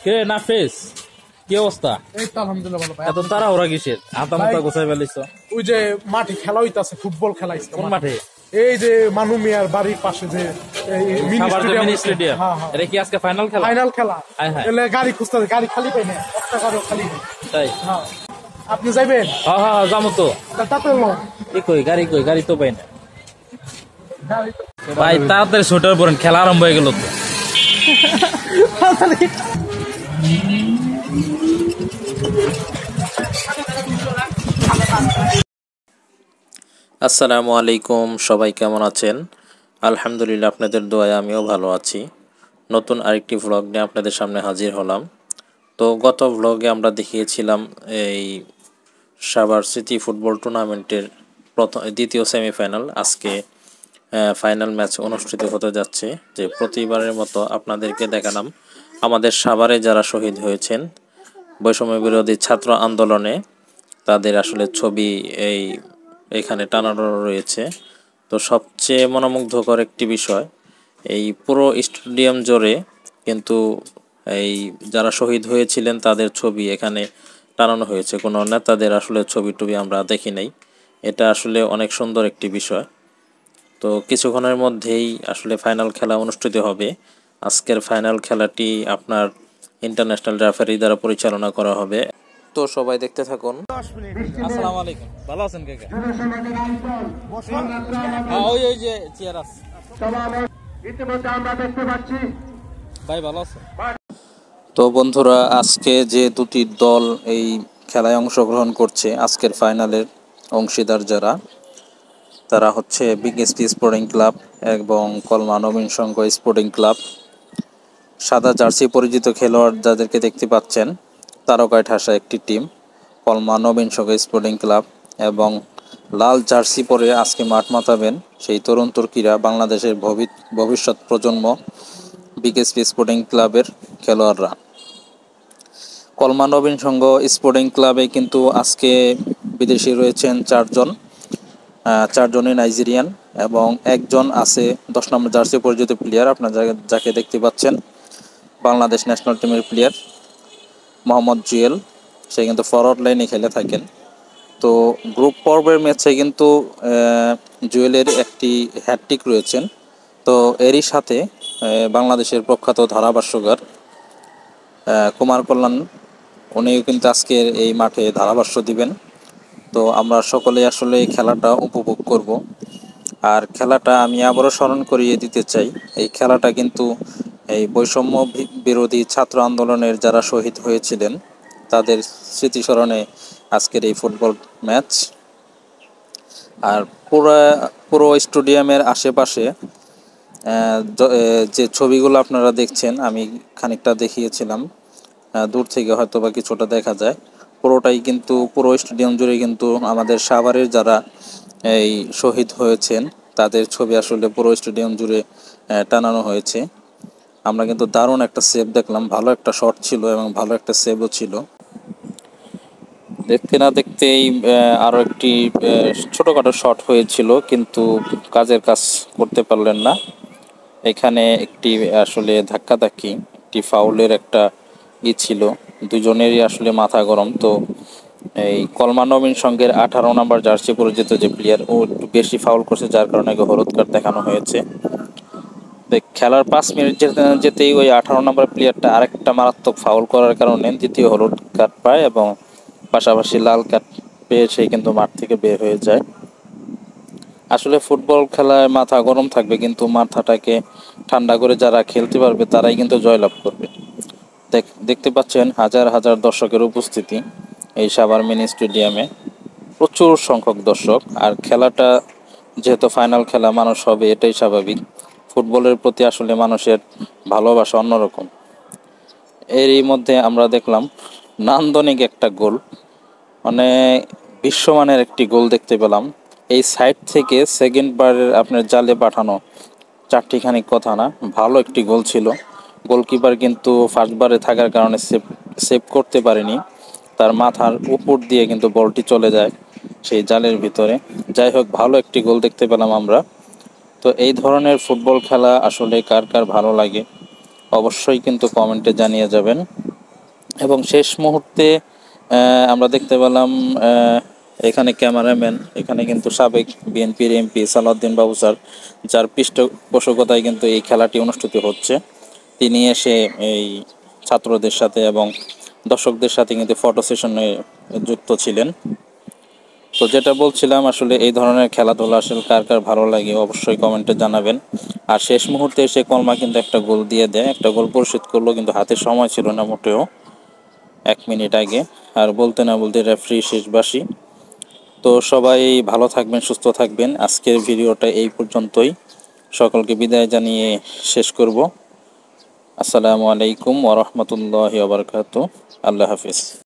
কে নাফিস, কি অবস্থা? এই তো আলহামদুলিল্লাহ ভালো ভাই। এত তাড়াহুড়া কিসের? হাতা মাথা গোছাই ফেলিস? ওই যে মাঠে খেলা হইতাছে, ফুটবল খেলা হইছে। কোন মাঠে? এই যে মানু মিয়ার বাড়ির পাশে যে মিনি স্টেডিয়াম। হ্যাঁ হ্যাঁ, এটা কি আজকে ফাইনাল খেলা? ফাইনাল খেলা। হায় হায়। এলে গাড়ি খুঁজতেছে, গাড়ি খালি পাই না, একটা গাড়িও খালি নেই। তাই? হ্যাঁ, আপনি যাইবেন? হ্যাঁ হ্যাঁ হ্যাঁ, যাবো তো। তাতে লো কই গাড়ি তো পাই না ভাই। তাড়াতাড়ি সোয়েটার পরেন, খেলা আরম্ভ হয়ে গেল তো। আসসালামু আলাইকুম, সবাই কেমন আছেন? আলহামদুলিল্লাহ, আপনাদের দোয়ায় আমিও ভালো আছি। নতুন আরেকটি ভ্লগ নিয়ে আপনাদের সামনে হাজির হলাম। তো গত ভ্লগে আমরা দেখিয়েছিলাম এই সাভার সিটি ফুটবল টুর্নামেন্টের দ্বিতীয় সেমিফাইনাল। আজকে ফাইনাল ম্যাচ অনুষ্ঠিত হতে যাচ্ছে। যে প্রতিবারের মতো আপনাদেরকে দেখালাম আমাদের সাভারে যারা শহীদ হয়েছেন বৈষম্য বিরোধী ছাত্র আন্দোলনে, তাদের আসলে ছবি এখানে টানানো রয়েছে। তো সবচেয়ে মনোমুগ্ধকর একটি বিষয়, এই পুরো স্টেডিয়াম জুড়ে কিন্তু এই যারা শহীদ হয়েছিলেন তাদের ছবি এখানে টানানো হয়েছে। কোনো নেতাদের আসলে ছবি আমরা দেখি নাই। এটা আসলে অনেক সুন্দর একটি বিষয়। তো কিছুক্ষণের মধ্যেই আসলে ফাইনাল খেলা অনুষ্ঠিত হবে। আজকের ফাইনাল খেলাটি আপনার ইন্টারন্যাশনাল রেফারি দ্বারা পরিচালনা করা হবে। তো সবাই দেখতে থাকুন। আসসালামু আলাইকুম, ভালো আছেন কাকা? ওই যে চেয়ার আছে ভাই, ভালো আছেন? তো বন্ধুরা, আজকে যে দুটি দল এই খেলায় অংশগ্রহণ করছে, আজকের ফাইনালের অংশীদার যারা, তারা হচ্ছে বিকেএসপি স্পোর্টিং ক্লাব এবং কলমা নবীন সংঘ স্পোর্টিং ক্লাব। সাদা জার্সি পরিচিত খেলোয়াড় যাদেরকে দেখতে পাচ্ছেন, তারকায় ঠাসা একটি টিম কলমা নবীন সংঘ স্পোর্টিং ক্লাব, এবং লাল জার্সি পরে আজকে মাঠ মাতাবেন সেই তরুণ তুর্কিরা, বাংলাদেশের ভবিষ্যৎ প্রজন্ম বিকেএসপি স্পোর্টিং ক্লাবের খেলোয়াড়রা। কলমা নবীন সংঘ স্পোর্টিং ক্লাবে কিন্তু আজকে বিদেশি রয়েছেন চারজনই নাইজেরিয়ান, এবং একজন আছে 10 নম্বর জার্সি পরিচিত প্লেয়ার, আপনার যাকে দেখতে পাচ্ছেন, বাংলাদেশ ন্যাশনাল টিমের প্লেয়ার মোহাম্মদ জুয়েল। সে কিন্তু ফরওয়ার্ড লাইনে খেলে থাকেন। তো গ্রুপ পর্বের ম্যাচে কিন্তু জুয়েলের একটি হ্যাটট্রিক রয়েছেন। তো এরই সাথে বাংলাদেশের প্রখ্যাত ধারাভাষ্যকার কুমার কল্যাণ, উনিও কিন্তু আজকের এই মাঠে ধারাভাষ্য দিবেন। তো আমরা সকলে আসলে এই খেলাটা উপভোগ করব। আর খেলাটা আমি আবারও স্মরণ করিয়ে দিতে চাই, এই খেলাটা কিন্তু এই বৈষম্য বিরোধী ছাত্র আন্দোলনের যারা শহীদ হয়েছিলেন তাদের স্মৃতিস্মরণে আজকের এই ফুটবল ম্যাচ। আর পুরো স্টেডিয়ামের আশেপাশে যে ছবিগুলো আপনারা দেখছেন, আমি খানিকটা দেখিয়েছিলাম, দূর থেকে হয়তো বা কিছুটা দেখা যায়। পুরোটাই কিন্তু পুরো স্টেডিয়াম জুড়ে কিন্তু আমাদের সাভারের যারা এই শহীদ হয়েছেন তাদের ছবি আসলে পুরো স্টেডিয়াম জুড়ে টানানো হয়েছে। আমরা কিন্তু দারুণ একটা সেভ দেখলাম, ভালো একটা শট ছিল এবং ভালো একটা সেভও ছিল। দেখতে না দেখতেই আরও একটি ছোটোখাটো শট হয়েছিল, কিন্তু কাজের কাজ করতে পারলেন না। এখানে একটি আসলে ধাক্কাধাক্কি, একটি ফাউলের একটা ছিল, দুজনেরই আসলে মাথা গরম। তো এই কলমা নবীন সংঘের 18 নম্বর জার্সি পরিচিত যে প্লেয়ার, ও একটু বেশি ফাউল করছে, যার কারণে হলুদ কার্ড দেখানো হয়েছে। খেলার 5 মিনিট যেতেই ওই 18 নম্বর প্লেয়ারটা আরেকটা মারাত্মক ফাউল করার কারণে দ্বিতীয় হলুদ কার্ড পায়, এবং পাশাপাশি লাল কার্ড পেয়ে সেই কিন্তু মাঠ থেকে বের হয়ে যায়। আসলে ফুটবল খেলায় মাথা গরম থাকবে, কিন্তু মাথাটাকে ঠান্ডা করে যারা খেলতে পারবে তারাই কিন্তু জয়লাভ করবে। দেখতে পাচ্ছেন হাজার হাজার দর্শকের উপস্থিতি এই সাভার মিনি স্টেডিয়ামে, প্রচুর সংখ্যক দর্শক। আর খেলাটা যেহেতু ফাইনাল খেলা, মানুষ হবে, এটাই স্বাভাবিক। ফুটবলের প্রতি আসলে মানুষের ভালোবাসা অন্যরকম। এরই মধ্যে আমরা দেখলাম নান্দনিক একটা গোল, মানে বিশ্বমানের একটি গোল দেখতে পেলাম। এই সাইড থেকে সেকেন্ড বারের আপনার জালে পাঠানো চারটিখানি কথা না, ভালো একটি গোল ছিল। গোলকিপার কিন্তু ফার্স্ট বারে থাকার কারণে সেভ করতে পারেনি, তার মাথার উপর দিয়ে কিন্তু বলটি চলে যায় সেই জালের ভিতরে। যাই হোক, ভালো একটি গোল দেখতে পেলাম আমরা। তো এই ধরনের ফুটবল খেলা আসলে কার কার ভালো লাগে অবশ্যই কিন্তু কমেন্টে জানিয়ে যাবেন। এবং শেষ মুহূর্তে আমরা দেখতে পেলাম এখানে ক্যামেরাম্যান, এখানে কিন্তু সাবেক বিএনপির এমপি সালাউদ্দিন বাবু স্যার, যার পৃষ্ঠপোষকতায় কিন্তু এই খেলাটি অনুষ্ঠিত হচ্ছে, তিনি এসে এই ছাত্রদের সাথে এবং দর্শকদের সাথে কিন্তু ফটো সেশনে যুক্ত ছিলেন। তো যেটা বলছিলাম, আসলে এই ধরনের খেলাধুলা আসলে কার কার ভালো লাগে অবশ্যই কমেন্টে জানাবেন। আর শেষ মুহূর্তে এসে কলমা কিন্তু একটা গোল দিয়ে দেয়, একটা গোল পরিশোধ করলো, কিন্তু হাতে সময় ছিল না মোটেও 1 মিনিট আগে। আর বলতে না বলতে রেফারি শেষ বাঁশি। তো সবাই ভালো থাকবেন, সুস্থ থাকবেন। আজকের ভিডিওটা এই পর্যন্তই, সকলকে বিদায় জানিয়ে শেষ করব। আসসালামু আলাইকুম ওয়া রাহমাতুল্লাহি ওয়া বারাকাতুহু। আল্লাহ হাফিজ।